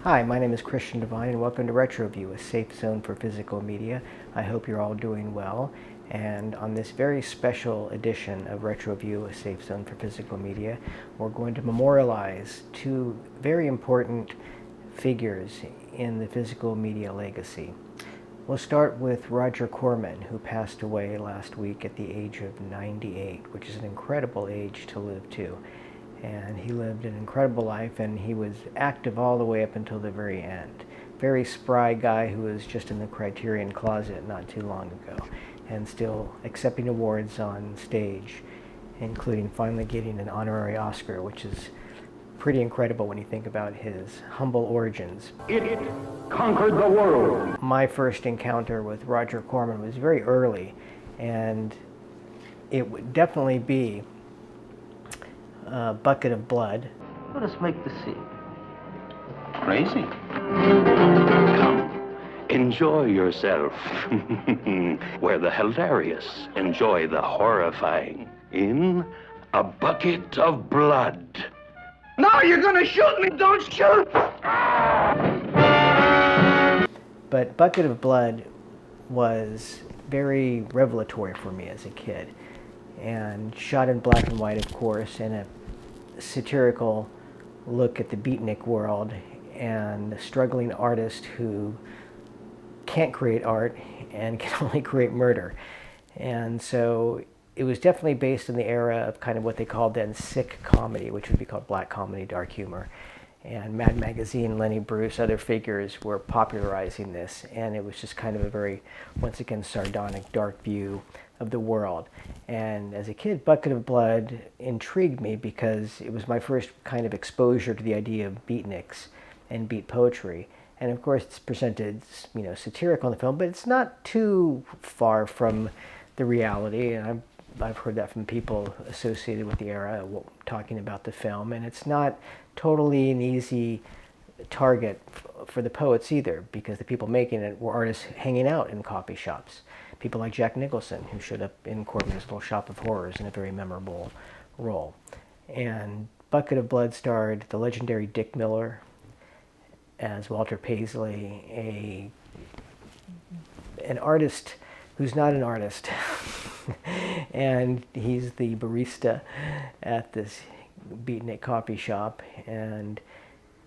Hi, my name is Christian Devine and welcome to RetroView, a safe zone for physical media. I hope you're all doing well. And on this very special edition of RetroView, a safe zone for physical media, we're going to memorialize two very important figures in the physical media legacy. We'll start with Roger Corman, who passed away last week at the age of 98, which is an incredible age to live to. And he lived an incredible life, and he was active all the way up until the very end. Very spry guy who was just in the Criterion Closet not too long ago, and still accepting awards on stage, including finally getting an honorary Oscar, which is pretty incredible when you think about his humble origins. It conquered the world. My first encounter with Roger Corman was very early, and it would definitely be Bucket of Blood. Let us make the scene. Crazy. Come, enjoy yourself. Where the hilarious enjoy the horrifying. In A Bucket of Blood. No, you're gonna shoot me! Don't shoot! But Bucket of Blood was very revelatory for me as a kid, and shot in black and white, of course, and a satirical look at the beatnik world and a struggling artist who can't create art and can only create murder. And so it was definitely based in the era of kind of what they called then sick comedy, which would be called black comedy, dark humor. And Mad Magazine, Lenny Bruce, other figures were popularizing this, and it was just kind of a very, once again, sardonic, dark view of the world. And as a kid, Bucket of Blood intrigued me because it was my first kind of exposure to the idea of beatniks and beat poetry. And of course, it's presented, satirical in the film, but it's not too far from the reality. And I've heard that from people associated with the era talking about the film, and it's not totally an easy target for the poets either, because the people making it were artists hanging out in coffee shops. People like Jack Nicholson, who showed up in Corman's little shop of horrors in a very memorable role. And Bucket of Blood starred the legendary Dick Miller as Walter Paisley, an artist who's not an artist. And he's the barista at this beatnik coffee shop and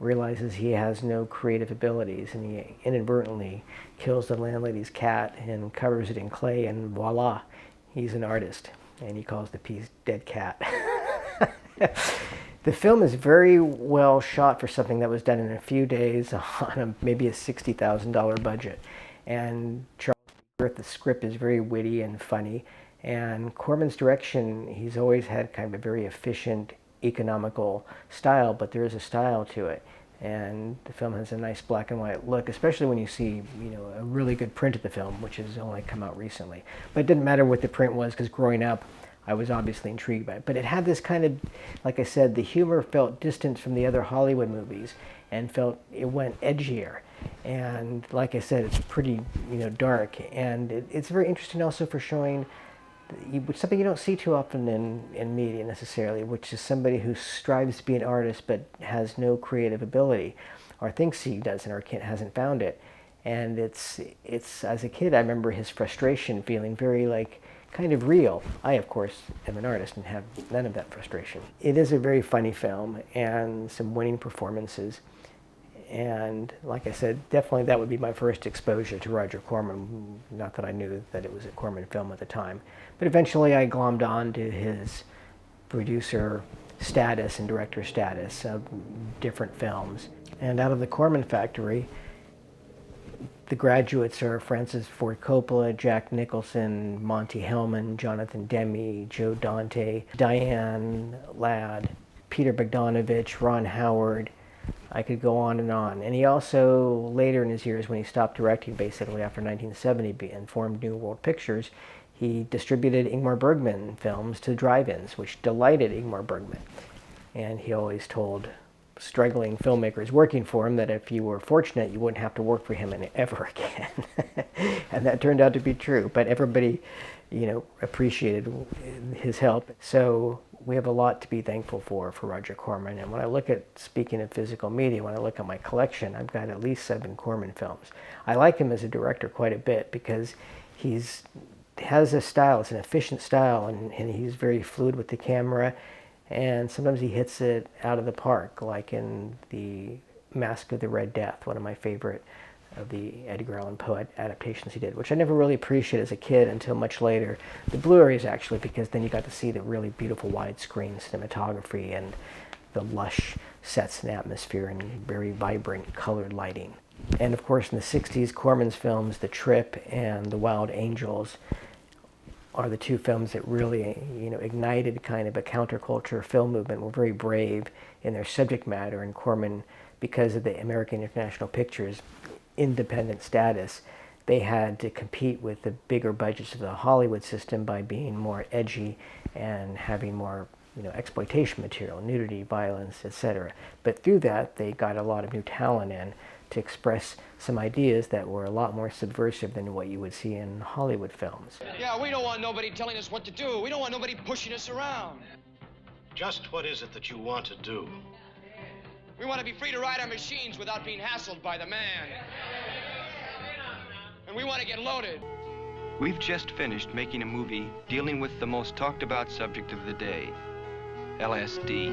realizes he has no creative abilities, and he inadvertently kills the landlady's cat and covers it in clay, and voila, he's an artist, and he calls the piece Dead Cat. The film is very well shot for something that was done in a few days on maybe a $60,000 budget. And Charles Griffith's the script is very witty and funny, and Corman's direction, he's always had kind of a very efficient, economical style, but there is a style to it. And the film has a nice black and white look, especially when you see, a really good print of the film, which has only come out recently. But it didn't matter what the print was, because growing up, I was obviously intrigued by it. But it had this kind of, like I said, the humor felt distant from the other Hollywood movies, and it went edgier. And like I said, it's pretty, dark. And it's very interesting also for showing something you don't see too often in media necessarily, which is somebody who strives to be an artist but has no creative ability, or thinks he doesn't, or hasn't found it. And it's as a kid, I remember his frustration feeling very kind of real. I, of course, am an artist and have none of that frustration. It is a very funny film and some winning performances. And like I said, definitely that would be my first exposure to Roger Corman. Not that I knew that it was a Corman film at the time. But eventually I glommed on to his producer status and director status of different films. And out of the Corman factory, the graduates are Francis Ford Coppola, Jack Nicholson, Monty Hellman, Jonathan Demme, Joe Dante, Diane Ladd, Peter Bogdanovich, Ron Howard. I could go on. And he also, later in his years, when he stopped directing, basically after 1970 and formed New World Pictures, he distributed Ingmar Bergman films to drive-ins, which delighted Ingmar Bergman. And he always told struggling filmmakers working for him that if you were fortunate, you wouldn't have to work for him ever again. And that turned out to be true. But everybody, appreciated his help. So we have a lot to be thankful for Roger Corman. And when I look at, speaking of physical media, when I look at my collection, I've got at least 7 Corman films. I like him as a director quite a bit because has a style, it's an efficient style, and he's very fluid with the camera, and sometimes he hits it out of the park, like in the Mask of the Red Death, one of my favorite of the Edgar Allan Poe adaptations he did, which I never really appreciated as a kid until much later. The Blu-rays, actually, because then you got to see the really beautiful widescreen cinematography and the lush sets and atmosphere and very vibrant colored lighting. And of course, in the 60s, Corman's films, The Trip and The Wild Angels, are the 2 films that really, ignited kind of a counterculture film movement, were very brave in their subject matter. And Corman, because of the American International Pictures independent status, they had to compete with the bigger budgets of the Hollywood system by being more edgy and having more exploitation material, nudity, violence, etc. But through that, they got a lot of new talent in to express some ideas that were a lot more subversive than what you would see in Hollywood films. Yeah, we don't want nobody telling us what to do. We don't want nobody pushing us around. Just what is it that you want to do? We want to be free to ride our machines without being hassled by the man. And we want to get loaded. We've just finished making a movie dealing with the most talked about subject of the day, LSD.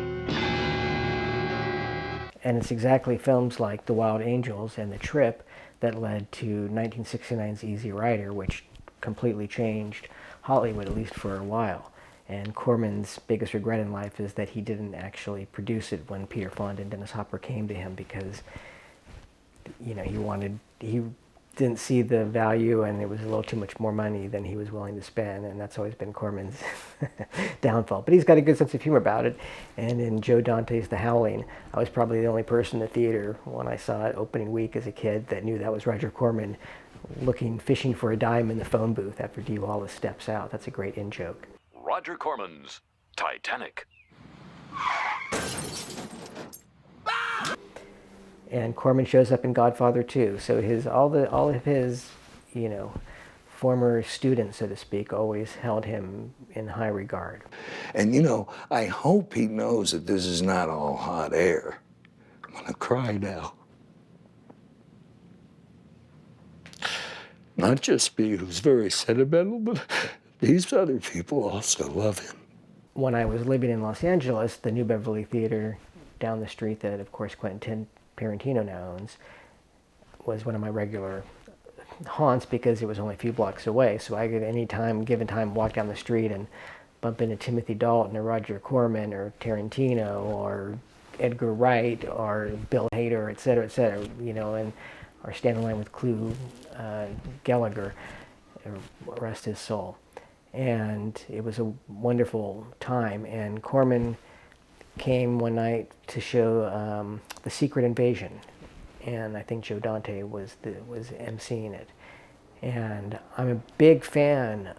And it's exactly films like The Wild Angels and The Trip that led to 1969's Easy Rider, which completely changed Hollywood, at least for a while. And Corman's biggest regret in life is that he didn't actually produce it when Peter Fonda and Dennis Hopper came to him, because he didn't see the value, and it was a little too much more money than he was willing to spend, and that's always been Corman's downfall. But he's got a good sense of humor about it. And in Joe Dante's The Howling, I was probably the only person in the theater when I saw it opening week as a kid that knew that was Roger Corman fishing for a dime in the phone booth after Dee Wallace steps out. That's a great in-joke. Roger Corman's Titanic. And Corman shows up in Godfather 2. So all of his, former students, so to speak, always held him in high regard. And I hope he knows that this is not all hot air. I'm gonna cry now. Not just me, who's very sentimental, but these other people also love him. When I was living in Los Angeles, the New Beverly Theater down the street that, of course, Quentin Tarantino now owns, was one of my regular haunts because it was only a few blocks away. So I could, given time, walk down the street and bump into Timothy Dalton or Roger Corman or Tarantino or Edgar Wright or Bill Hader, et cetera, or stand in line with Clu Gallagher, rest his soul. And it was a wonderful time. And Corman came one night to show The Secret Invasion, and I think Joe Dante was emceeing it. And I'm a big fan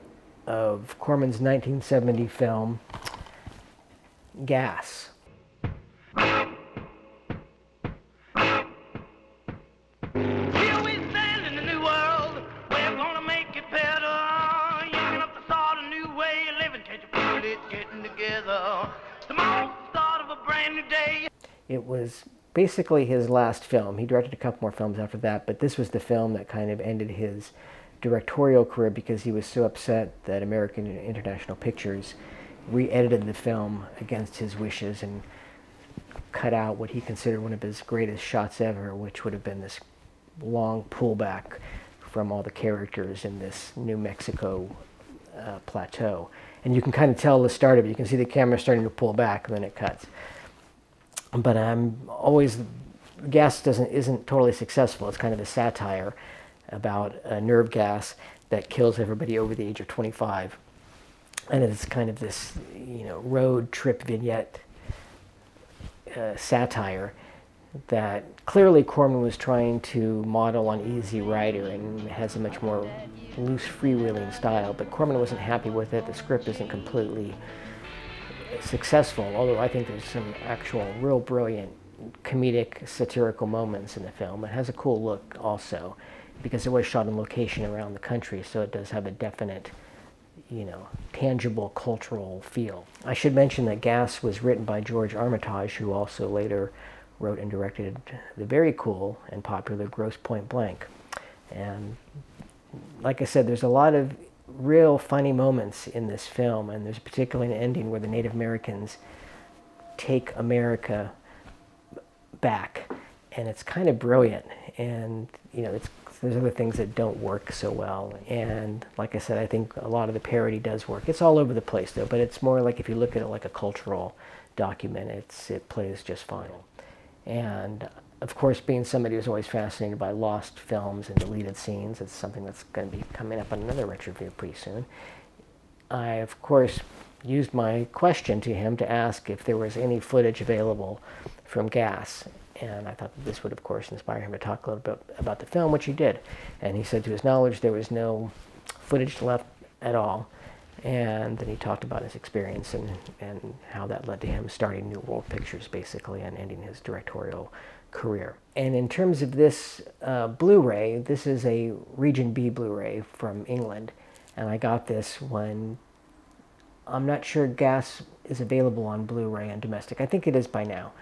of Corman's 1970 film Gas. Here we stand in the new world. We're gonna make it better. Young enough to start a new way of living. Can't you feel it getting together? Tomorrow's the start of a brand new day. It was basically his last film. He directed a couple more films after that, but this was the film that kind of ended his directorial career because he was so upset that American International Pictures re-edited the film against his wishes and cut out what he considered one of his greatest shots ever, which would have been this long pullback from all the characters in this New Mexico plateau. And you can kind of tell the start of it. You can see the camera starting to pull back, and then it cuts. But Gas isn't totally successful. It's kind of a satire about a nerve gas that kills everybody over the age of 25. And it's kind of this, road trip vignette satire that clearly Corman was trying to model on Easy Rider, and has a much more loose, freewheeling style. But Corman wasn't happy with it. The script isn't completely successful, although I think there's some actual real brilliant comedic satirical moments in the film. It has a cool look also, because it was shot on location around the country, so it does have a definite tangible cultural feel. I should mention that Gas was written by George Armitage, who also later wrote and directed the very cool and popular Grosse Pointe Blank. And like I said, there's a lot of real funny moments in this film, and there's particularly an ending where the Native Americans take America back, and it's kind of brilliant. And there's other things that don't work so well, and like I said, I think a lot of the parody does work. It's all over the place though, but it's more like, if you look at it like a cultural document, it plays just fine. And of course, being somebody who's always fascinated by lost films and deleted scenes, it's something that's going to be coming up on another retro review pretty soon. I of course used my question to him to ask if there was any footage available from Gas. And I thought that this would, of course, inspire him to talk a little bit about the film, which he did. And he said to his knowledge there was no footage left at all. And then he talked about his experience and how that led to him starting New World Pictures, basically, and ending his directorial career. And in terms of this Blu-ray, this is a Region B Blu-ray from England. And I got this when, I'm not sure Gas is available on Blu-ray and domestic. I think it is by now.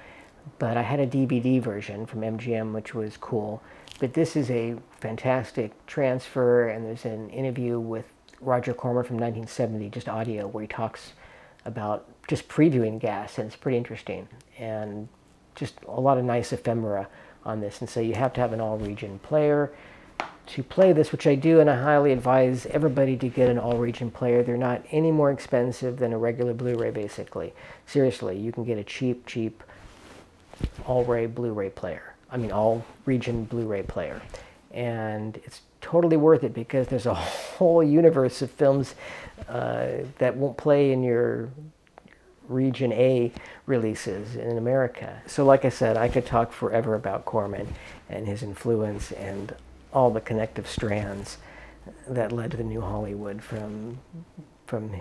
But I had a DVD version from MGM, which was cool. But this is a fantastic transfer, and there's an interview with Roger Corman from 1970, just audio, where he talks about just previewing Gas, and it's pretty interesting. And just a lot of nice ephemera on this. And so you have to have an all-region player to play this, which I do, and I highly advise everybody to get an all-region player. They're not any more expensive than a regular Blu-ray, basically. Seriously, you can get a cheap all-region Blu-ray player, and it's totally worth it because there's a whole universe of films that won't play in your Region A releases in America. So like I said, I could talk forever about Corman and his influence and all the connective strands that led to the New Hollywood from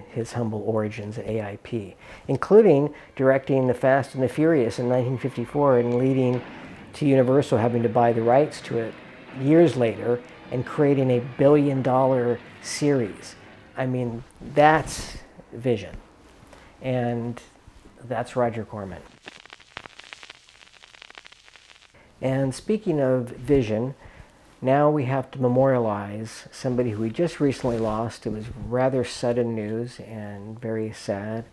his humble origins at AIP, including directing The Fast and the Furious in 1954 and leading to Universal having to buy the rights to it years later and creating a billion-dollar series. I mean, that's vision. And that's Roger Corman. And speaking of vision, now we have to memorialize somebody who we just recently lost. It was rather sudden news and very sad.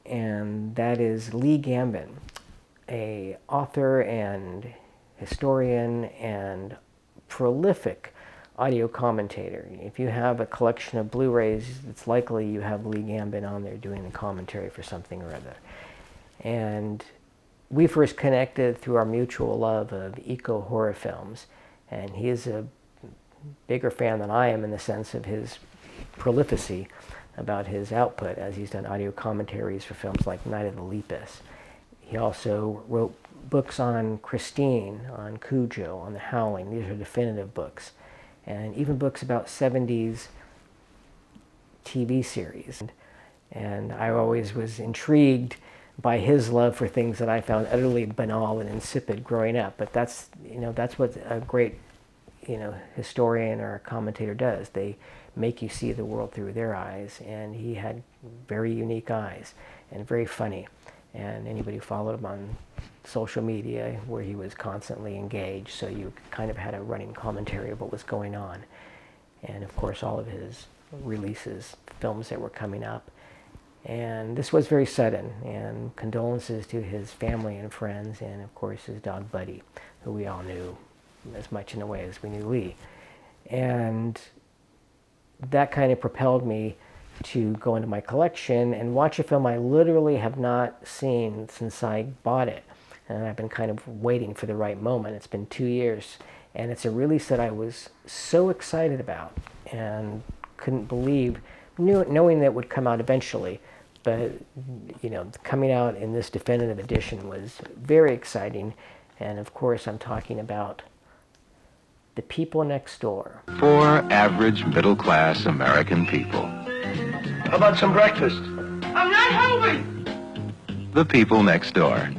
And that is Lee Gambin, an author and historian and prolific audio commentator. If you have a collection of Blu-rays, it's likely you have Lee Gambin on there doing the commentary for something or other. And we first connected through our mutual love of eco-horror films. And he is a bigger fan than I am in the sense of his prolificacy about his output, as he's done audio commentaries for films like Night of the Lepus. He also wrote books on Christine, on Cujo, on The Howling. These are definitive books. And even books about 70s TV series. And I always was intrigued by his love for things that I found utterly banal and insipid growing up. But that's what a great, historian or a commentator does. They make you see the world through their eyes, and he had very unique eyes and very funny. And anybody who followed him on social media, where he was constantly engaged, so you kind of had a running commentary of what was going on. And of course, all of his releases, films that were coming up. And this was very sudden, and condolences to his family and friends, and of course his dog Buddy, who we all knew as much in a way as we knew Lee. And that kind of propelled me to go into my collection and watch a film I literally have not seen since I bought it. And I've been kind of waiting for the right moment. It's been 2 years, and it's a release that I was so excited about and couldn't believe, knowing that it would come out eventually. But, coming out in this definitive edition was very exciting. And of course, I'm talking about The People Next Door. 4 average middle-class American people. How about some breakfast? I'm not hungry. The People Next Door.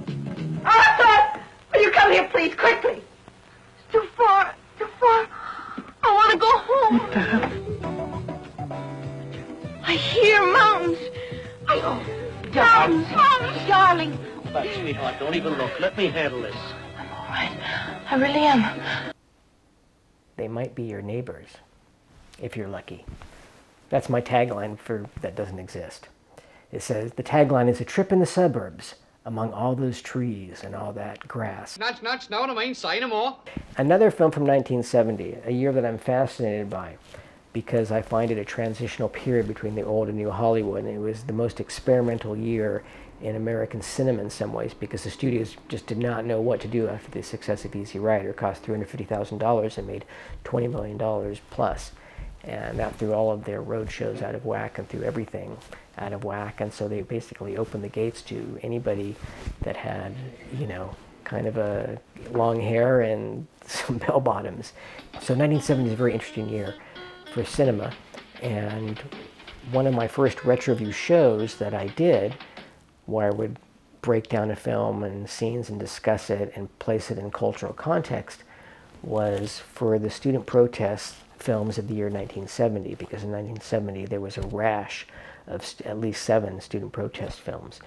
Arthur! Will you come here, please, quickly? It's too far. I want to go home. sweetheart. Don't even look. Let me handle this. I'm all right. I really am. They might be your neighbors, if you're lucky. That's my tagline for that doesn't exist. It says, the tagline is a trip in the suburbs among all those trees and all that grass. Nuts, no, I mean, say no more. Another film from 1970, a year that I'm fascinated by because I find it a transitional period between the old and new Hollywood. And it was the most experimental year in American cinema in some ways because the studios just did not know what to do after the success of Easy Rider. It cost $350,000 and made $20 million plus. And that threw all of their road shows out of whack and threw everything out of whack. And so they basically opened the gates to anybody that had, you know, kind of a long hair and some bell bottoms. So 1970 is a very interesting year for cinema. And one of my first retro-view shows that I did, where I would break down a film and scenes and discuss it and place it in cultural context, was for the student protest films of the year 1970, because in 1970 there was a rash of at least 7 student protest films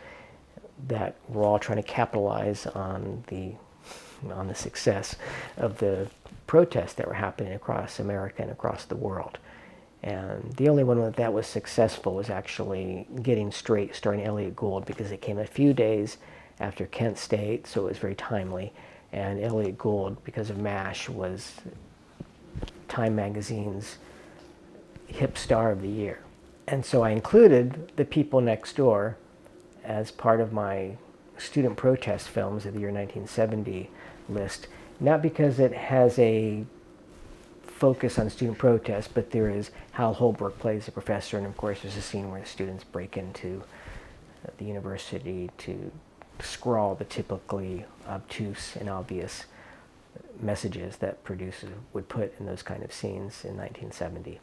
that were all trying to capitalize on the success of the protests that were happening across America and across the world. And the only one that was successful was actually Getting Straight, starring Elliott Gould, because it came a few days after Kent State, so it was very timely. And Elliott Gould, because of MASH, was Time Magazine's hip star of the year. And so I included The People Next Door as part of my student protest films of the year 1970 list, not because it has a focus on student protest, but there is Hal Holbrook plays a professor, and of course there's a scene where the students break into the university to scrawl the typically obtuse and obvious messages that producers would put in those kind of scenes in 1970.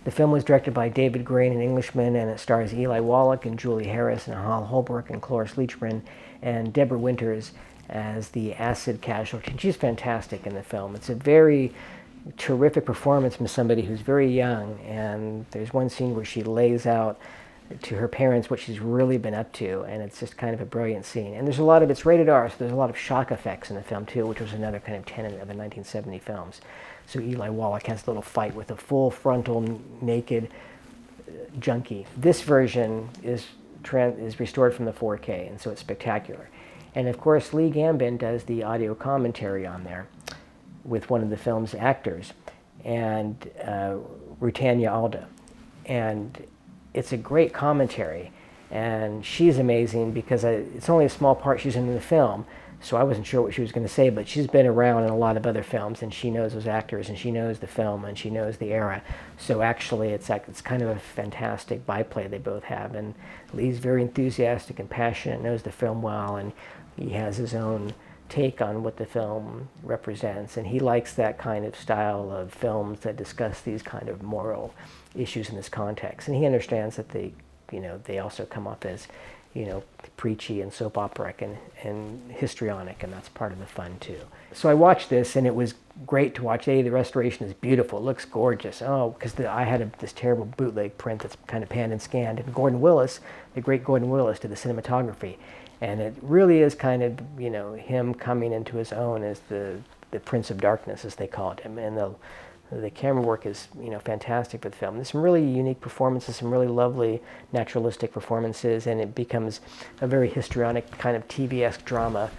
The film was directed by David Grain, an Englishman, and it stars Eli Wallach and Julie Harris and Hal Holbrook and Cloris Leachman and Deborah Winters as the acid casualty. She's fantastic in the film. It's a very terrific performance from somebody who's very young, and there's one scene where she lays out to her parents what she's really been up to, and it's just kind of a brilliant scene. And there's a lot of, it's rated R, so there's a lot of shock effects in the film too, which was another kind of tenet of the 1970 films. So Eli Wallach has a little fight with a full frontal naked junkie. This version is restored from the 4K, and so it's spectacular. And of course Lee Gambin does the audio commentary on there with one of the film's actors, and Rutanya Alda. And it's a great commentary, and she's amazing because it's only a small part she's in the film, so I wasn't sure what she was going to say, but she's been around in a lot of other films, and she knows those actors, and she knows the film, and she knows the era. So actually it's kind of a fantastic byplay they both have, and Lee's very enthusiastic and passionate, knows the film well, and he has his own take on what the film represents, and he likes that kind of style of films that discuss these kind of moral issues in this context. And he understands that they also come up as, preachy and soap opera and histrionic, and that's part of the fun too. So I watched this, and it was great to watch. The restoration is beautiful. It looks gorgeous. Oh, because I had this terrible bootleg print that's kind of panned and scanned, and Gordon Willis, the great Gordon Willis, did the cinematography. And it really is kind of, him coming into his own as the Prince of Darkness, as they called him. And the camera work is, fantastic for the film. There's some really unique performances, some really lovely naturalistic performances, and it becomes a very histrionic kind of TV-esque drama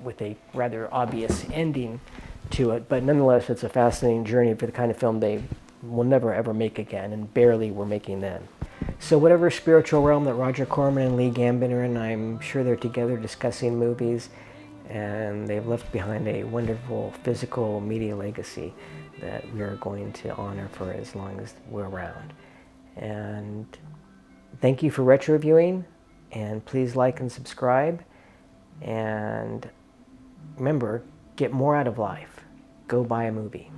with a rather obvious ending to it. But nonetheless, it's a fascinating journey for the kind of film they will never ever make again, and barely were making then. So whatever spiritual realm that Roger Corman and Lee Gambin are in, I'm sure they're together discussing movies, and they've left behind a wonderful physical media legacy that we are going to honor for as long as we're around. And thank you for retro viewing, and please like and subscribe, and remember, get more out of life. Go buy a movie.